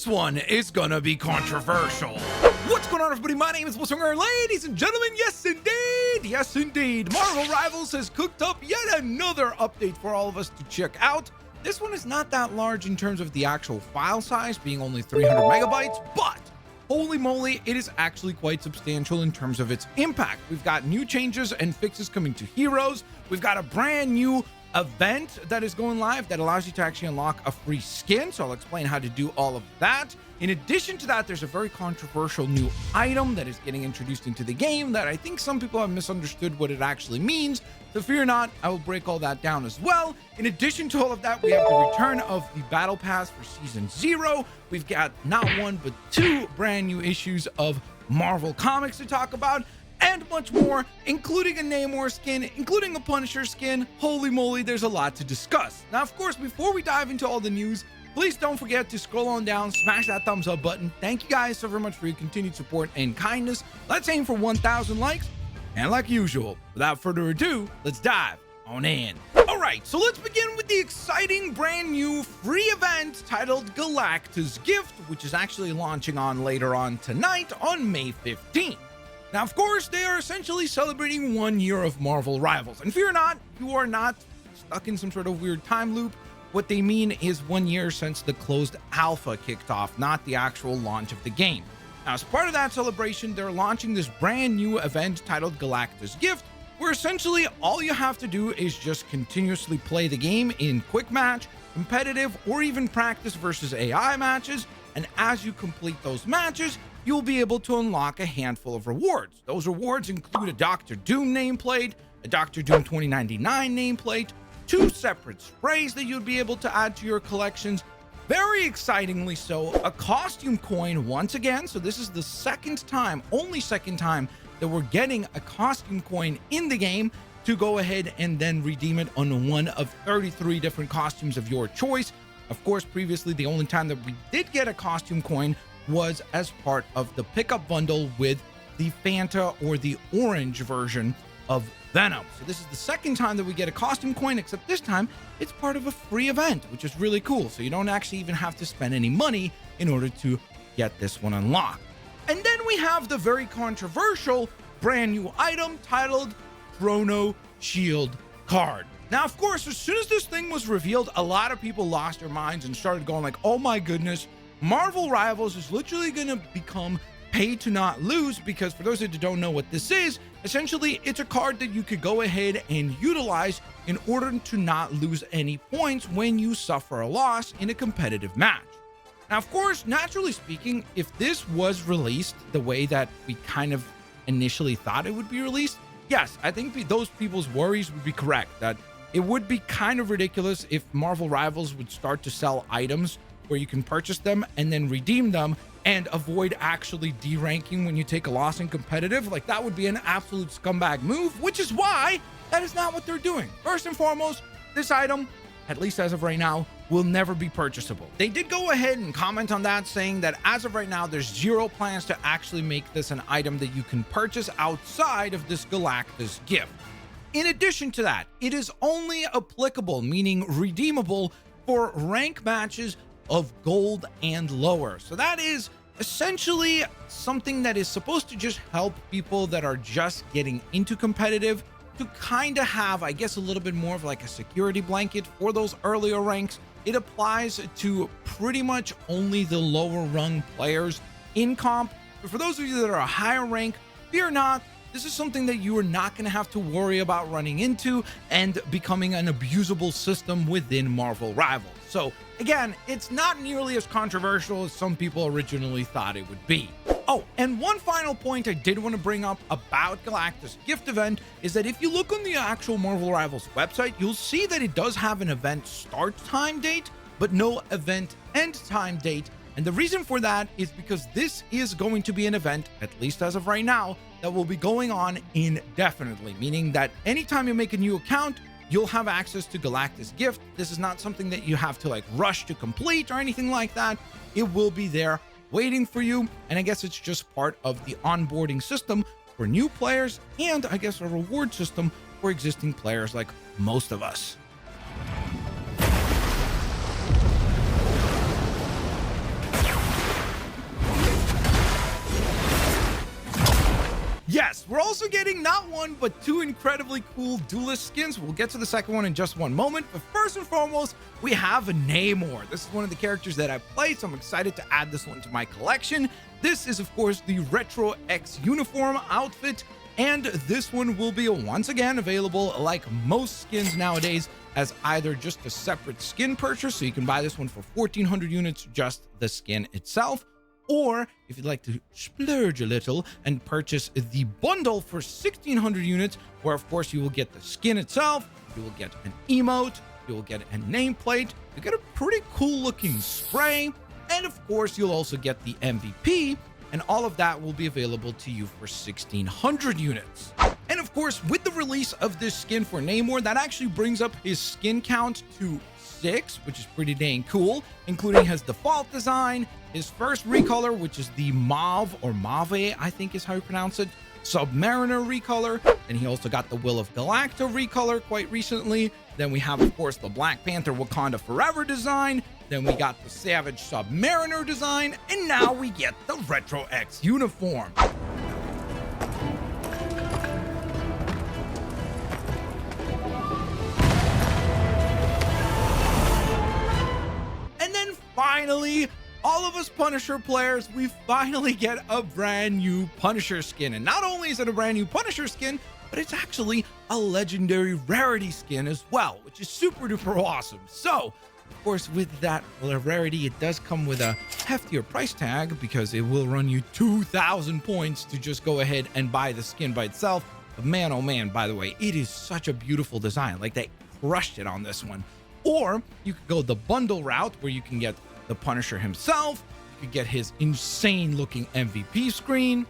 this one is gonna be controversial. What's going on, everybody? My name is Blitzwinger. Ladies and gentlemen, yes indeed, Marvel Rivals has cooked up yet another update for all of us to check out. This one is not that large in terms of the actual file size, being only 300 megabytes, but holy moly, it is actually quite substantial in terms of its impact. We've got new changes and fixes coming to Heroes. We've got a brand new event that is going live that allows you to actually unlock a free skin, so I'll explain how to do all of that. In addition to that, there's a very controversial new item that is getting introduced into the game that I think some people have misunderstood what it actually means, so fear not, I will break all that down as well. In addition to all of that, we have the return of the battle pass for season 0. We've got not one but 2 brand new issues of Marvel Comics to talk about, and much more, including a Namor skin, including a Punisher skin. Holy moly, there's a lot to discuss. Now, of course, before we dive into all the news, please don't forget to scroll on down, smash that thumbs up button. Thank you guys so very much for your continued support and kindness. Let's aim for 1,000 likes. And like usual, without further ado, let's dive on in. All right, so let's begin with the exciting brand new free event titled Galactus Gift, which is actually launching on later on tonight on May 15th. Now, of course, they are essentially celebrating 1 year of Marvel Rivals. And fear not, you are not stuck in some sort of weird time loop. What they mean is 1 year since the closed alpha kicked off, not the actual launch of the game. Now, as part of that celebration, they're launching this brand new event titled Galactus Gift, where essentially all you have to do is just continuously play the game in quick match, competitive, or even practice versus AI matches. And as you complete those matches, you'll be able to unlock a handful of rewards. Those rewards include a Dr. Doom nameplate, a Dr. Doom 2099 nameplate, 2 separate sprays that you'd be able to add to your collections. Very excitingly so, a costume coin once again. So this is the only second time that we're getting a costume coin in the game to go ahead and then redeem it on one of 33 different costumes of your choice. Of course, previously, the only time that we did get a costume coin was as part of the pickup bundle with the Fanta or the orange version of Venom. So this is the second time that we get a costume coin, except this time it's part of a free event, which is really cool. So you don't actually even have to spend any money in order to get this one unlocked. And then we have the very controversial brand new item titled Chrono Shield Card. Now, of course, as soon as this thing was revealed, a lot of people lost their minds and started going like, oh my goodness, Marvel Rivals is literally going to become pay to not lose, because for those of you who don't know what this is, essentially it's a card that you could go ahead and utilize in order to not lose any points when you suffer a loss in a competitive match. Now, of course, naturally speaking, if this was released the way that we kind of initially thought it would be released, yes, I think those people's worries would be correct, that it would be kind of ridiculous if Marvel Rivals would start to sell items where you can purchase them and then redeem them and avoid actually deranking when you take a loss in competitive. Like, that would be an absolute scumbag move, which is why that is not what they're doing. First and foremost, this item, at least as of right now, will never be purchasable. They did go ahead and comment on that, saying that as of right now, there's 0 plans to actually make this an item that you can purchase outside of this Galactus gift. In addition to that, it is only applicable, meaning redeemable, for rank matches of gold and lower. So that is essentially something that is supposed to just help people that are just getting into competitive to kind of have, I guess, a little bit more of like a security blanket for those earlier ranks. It applies to pretty much only the lower rung players in comp. But for those of you that are a higher rank, fear not. This is something that you are not going to have to worry about running into and becoming an abusable system within Marvel Rivals. So again, it's not nearly as controversial as some people originally thought it would be. Oh, and one final point I did want to bring up about Galactus Gift Event is that if you look on the actual Marvel Rivals website, you'll see that it does have an event start time date, but no event end time date. And the reason for that is because this is going to be an event, at least as of right now, that will be going on indefinitely, meaning that anytime you make a new account, you'll have access to Galactus Gift. This is not something that you have to like rush to complete or anything like that. It will be there waiting for you. And I guess it's just part of the onboarding system for new players, and I guess a reward system for existing players like most of us. we're also getting not one, but two incredibly cool duelist skins. We'll get to the second one in just one moment. But first and foremost, we have Namor. This is one of the characters that I played, so I'm excited to add this one to my collection. This is, of course, the Retro X uniform outfit. And this one will be once again available, like most skins nowadays, as either just a separate skin purchase. So you can buy this one for 1,400 units, just the skin itself. Or if you'd like to splurge a little and purchase the bundle for 1,600 units, where of course you will get the skin itself, you will get an emote, you will get a nameplate, you get a pretty cool looking spray, and of course you'll also get the MVP, and all of that will be available to you for 1,600 units. And of course, with the release of this skin for Namor, that actually brings up his skin count to 6, which is pretty dang cool, including his default design, his first recolor, which is the Mauve, or Mauve, I think is how you pronounce it, Submariner recolor. And he also got the Will of Galactus recolor quite recently. Then we have, of course, the Black Panther Wakanda Forever design. Then we got the Savage Submariner design. And now we get the Retro X uniform. And then finally, all of us Punisher players, we finally get a brand new Punisher skin. And not only is it a brand new Punisher skin, but it's actually a legendary rarity skin as well, which is super duper awesome. So, of course, with that rarity, it does come with a heftier price tag because it will run you 2,000 points to just go ahead and buy the skin by itself. But man, oh man, by the way, it is such a beautiful design. Like, they crushed it on this one. Or you could go the bundle route where you can get the Punisher himself, you could get his insane looking MVP screen,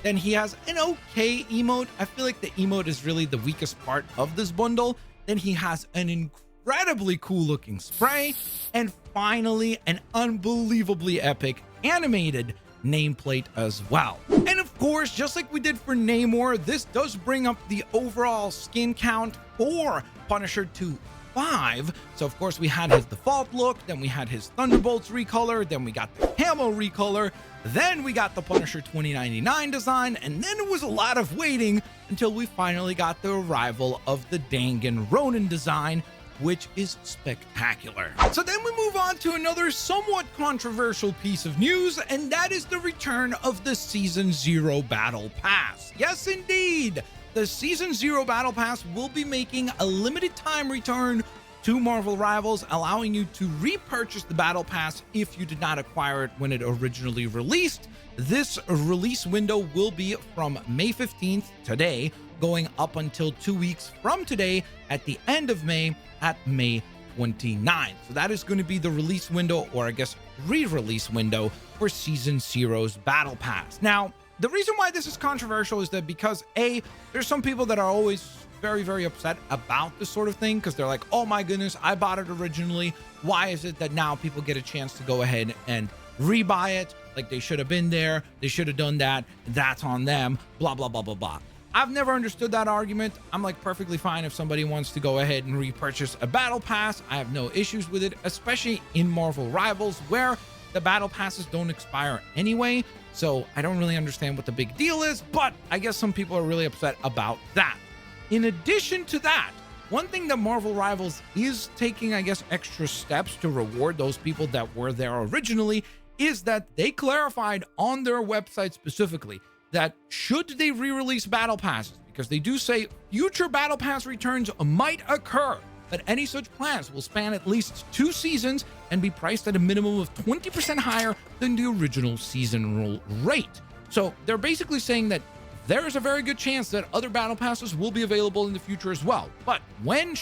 then he has an okay emote. I feel like the emote is really the weakest part of this bundle. Then he has an incredibly cool looking spray, and finally an unbelievably epic animated nameplate as well. And of course, just like we did for Namor, this does bring up the overall skin count for Punisher to 5. So of course we had his default look, then we had his Thunderbolts recolor, then we got the camo recolor, then we got the Punisher 2099 design, and then it was a lot of waiting until we finally got the arrival of the Dangan Ronin design, which is spectacular. So then we move on to another somewhat controversial piece of news, and that is the return of the Season 0 Battle Pass. Yes, indeed, the Season 0 Battle Pass will be making a limited time return to Marvel Rivals, allowing you to repurchase the Battle Pass if you did not acquire it when it originally released. This release window will be from May 15th, today, going up until 2 weeks from today at the end of May at May 29th. So that is going to be the release window, or I guess re-release window, for Season 0's Battle Pass. Now, the reason why this is controversial is that because A, there's some people that are always very, very upset about this sort of thing because they're like, oh my goodness, I bought it originally. Why is it that now people get a chance to go ahead and rebuy it? Like, they should have been there, they should have done that, that's on them, blah, blah, blah, blah, blah. I've never understood that argument. I'm like perfectly fine if somebody wants to go ahead and repurchase a battle pass. I have no issues with it, especially in Marvel Rivals where the battle passes don't expire anyway. So I don't really understand what the big deal is, but I guess some people are really upset about that. In addition to that, one thing that Marvel Rivals is taking, I guess, extra steps to reward those people that were there originally is that they clarified on their website specifically that should they re-release battle passes, because they do say future battle pass returns might occur, but any such plans will span at least 2 seasons and be priced at a minimum of 20% higher than the original season rate. So they're basically saying that there is a very good chance that other battle passes will be available in the future as well. But when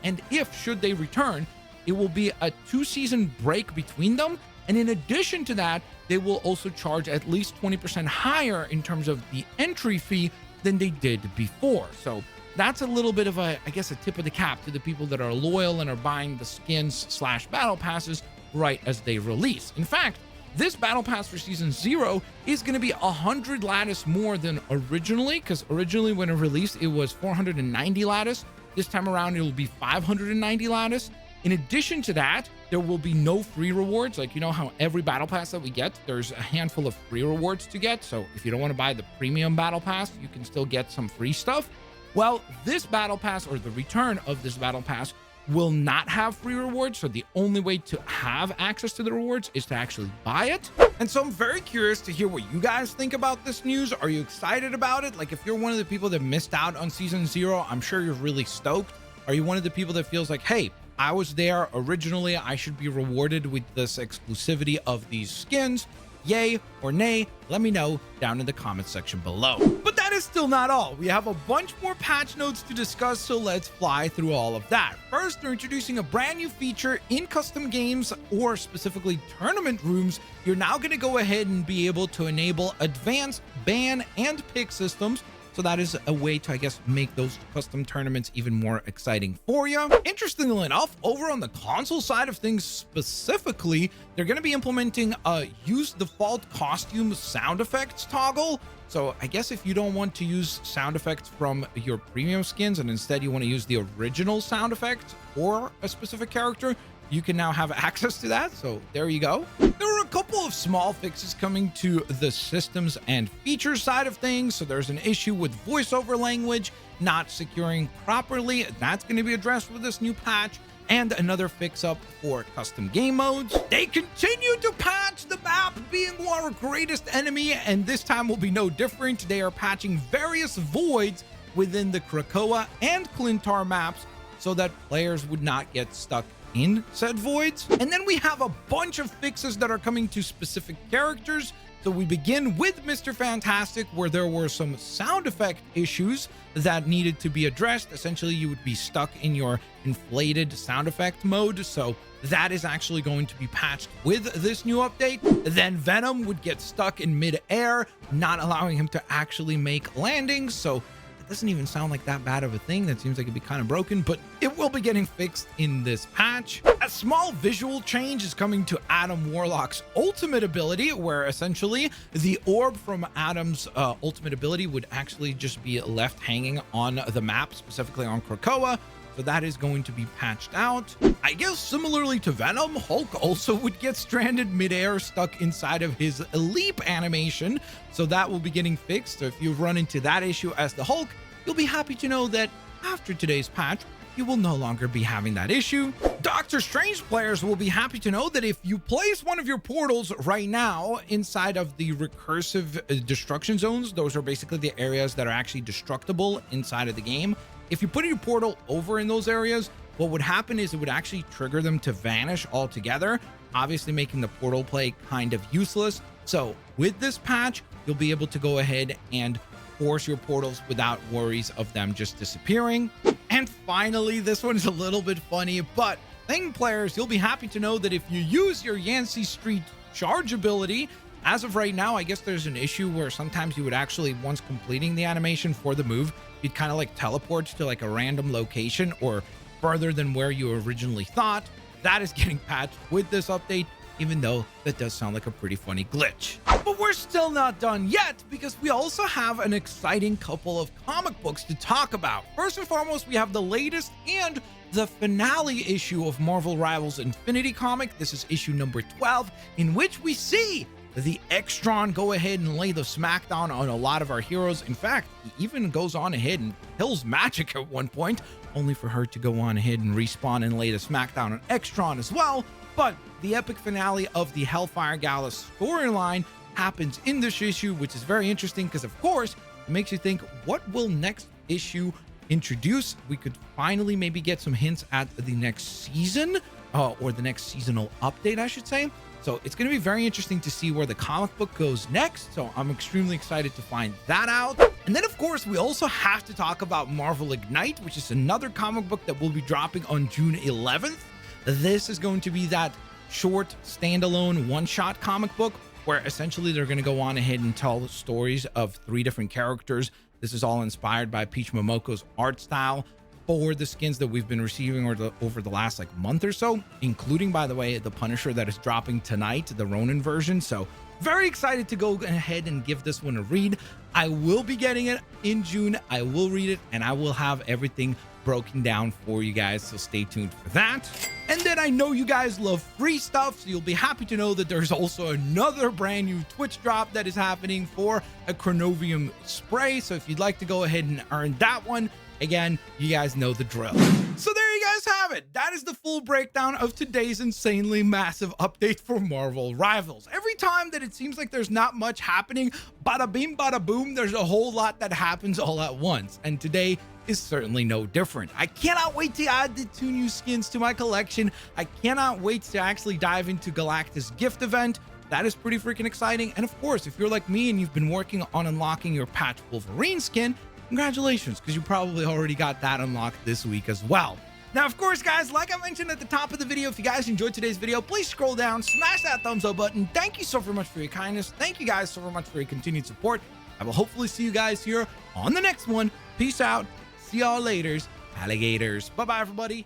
and if should they return, it will be a 2-season break between them. And in addition to that, they will also charge at least 20% higher in terms of the entry fee than they did before. So that's a little bit of a, I guess, a tip of the cap to the people that are loyal and are buying the skins / battle passes right as they release. In fact, this battle pass for Season 0 is going to be 100 lattice more than originally, because originally when it released, it was 490 lattice. This time around, it will be 590 lattice. In addition to that, there will be no free rewards. Like, you know how every battle pass that we get, there's a handful of free rewards to get. So if you don't want to buy the premium battle pass, you can still get some free stuff. Well, this battle pass, or the return of this battle pass, will not have free rewards. So the only way to have access to the rewards is to actually buy it. And so I'm very curious to hear what you guys think about this news. Are you excited about it? Like, if you're one of the people that missed out on season 0, I'm sure you're really stoked. Are you one of the people that feels like, hey, I was there originally, I should be rewarded with this exclusivity of these skins? Yay or nay? Let me know down in the comment section below. But that is still not all. We have a bunch more patch notes to discuss, so let's fly through all of that. First, they're introducing a brand new feature in custom games, or specifically tournament rooms. You're now going to go ahead and be able to enable advanced ban and pick systems. So that is a way to, I guess, make those custom tournaments even more exciting for you. Interestingly enough, over on the console side of things specifically, they're going to be implementing a use default costume sound effects toggle. So I guess if you don't want to use sound effects from your premium skins and instead you want to use the original sound effects for a specific character, you can now have access to that. So there you go. There were a couple of small fixes coming to the systems and features side of things. So there's an issue with voiceover language not securing properly. That's going to be addressed with this new patch. And another fix up for custom game modes. They continue to patch the map being our greatest enemy, and this time will be no different. They are patching various voids within the Krakoa and Clintar maps so that players would not get stuck in said voids. And then we have a bunch of fixes that are coming to specific characters. So we begin with Mr. Fantastic, where there were some sound effect issues that needed to be addressed. Essentially, you would be stuck in your inflated sound effect mode. So that is actually going to be patched with this new update. Then Venom would get stuck in mid-air, not allowing him to actually make landings. So doesn't even sound like that bad of a thing. That seems like it'd be kind of broken, but it will be getting fixed in this patch. A small visual change is coming to Adam Warlock's ultimate ability, where essentially the orb from Adam's ultimate ability would actually just be left hanging on the map, specifically on Krakoa. So that is going to be patched out. I guess similarly to Venom, Hulk also would get stranded midair, stuck inside of his leap animation. So that will be getting fixed. So if you run into that issue as the Hulk, you'll be happy to know that after today's patch, you will no longer be having that issue. Doctor Strange players will be happy to know that if you place one of your portals right now inside of the recursive destruction zones, those are basically the areas that are actually destructible inside of the game. If you put your portal over in those areas, what would happen is it would actually trigger them to vanish altogether, obviously making the portal play kind of useless. So with this patch, you'll be able to go ahead and force your portals without worries of them just disappearing. And finally, this one is a little bit funny, but Thing players, you'll be happy to know that if you use your Yancey Street charge ability, as of right now, I guess there's an issue where sometimes you would actually, once completing the animation for the move, you'd kind of like teleport to like a random location or further than where you originally thought. That is getting patched with this update, even though that does sound like a pretty funny glitch. But we're still not done yet, because we also have an exciting couple of comic books to talk about. First and foremost, we have the latest and the finale issue of Marvel Rivals Infinity comic. This is issue number 12, in which we see the Extron go ahead and lay the smackdown on a lot of our heroes. In fact, he even goes on ahead and kills Magic at one point, only for her to go on ahead and respawn and lay the smackdown on Extron as well. But the epic finale of the Hellfire Gala storyline happens in this issue, which is very interesting because, of course, it makes you think, what will next issue introduce? We could finally maybe get some hints at the next season, or the next seasonal update, I should say. So it's going to be very interesting to see where the comic book goes next. So I'm extremely excited to find that out. And then, of course, we also have to talk about Marvel Ignite, which is another comic book that will be dropping on June 11th. This is going to be that short standalone one-shot comic book where essentially they're going to go on ahead and tell the stories of 3 different characters. This is all inspired by Peach Momoko's art style for the skins that we've been receiving over the last month or so, including, by the way, the Punisher that is dropping tonight, the Ronin version. So Very excited to go ahead and give this one a read. I will be getting it in June. I will read it and I will have everything broken down for you guys, so stay tuned for that. And then I know you guys love free stuff, so you'll be happy to know that there's also another brand new Twitch drop that is happening for a Chronovium spray. So if you'd like to go ahead and earn that one, again, you guys know the drill. So there you guys have it. That is the full breakdown of today's insanely massive update for Marvel Rivals. Every time that it seems like there's not much happening, bada bing, bada boom, there's a whole lot that happens all at once. And today is certainly no different. I cannot wait to add the 2 new skins to my collection. I cannot wait to actually dive into Galactus gift event. That is pretty freaking exciting. And of course, if you're like me and you've been working on unlocking your Patch Wolverine skin, congratulations, because you probably already got that unlocked this week as well. Now, of course, guys, like I mentioned at the top of the video, if you guys enjoyed today's video, please scroll down, smash that thumbs up button. Thank you so very much for your kindness. Thank you guys so very much for your continued support. I will hopefully see you guys here on the next one. Peace out. See y'all laters, alligators. Bye-bye, everybody.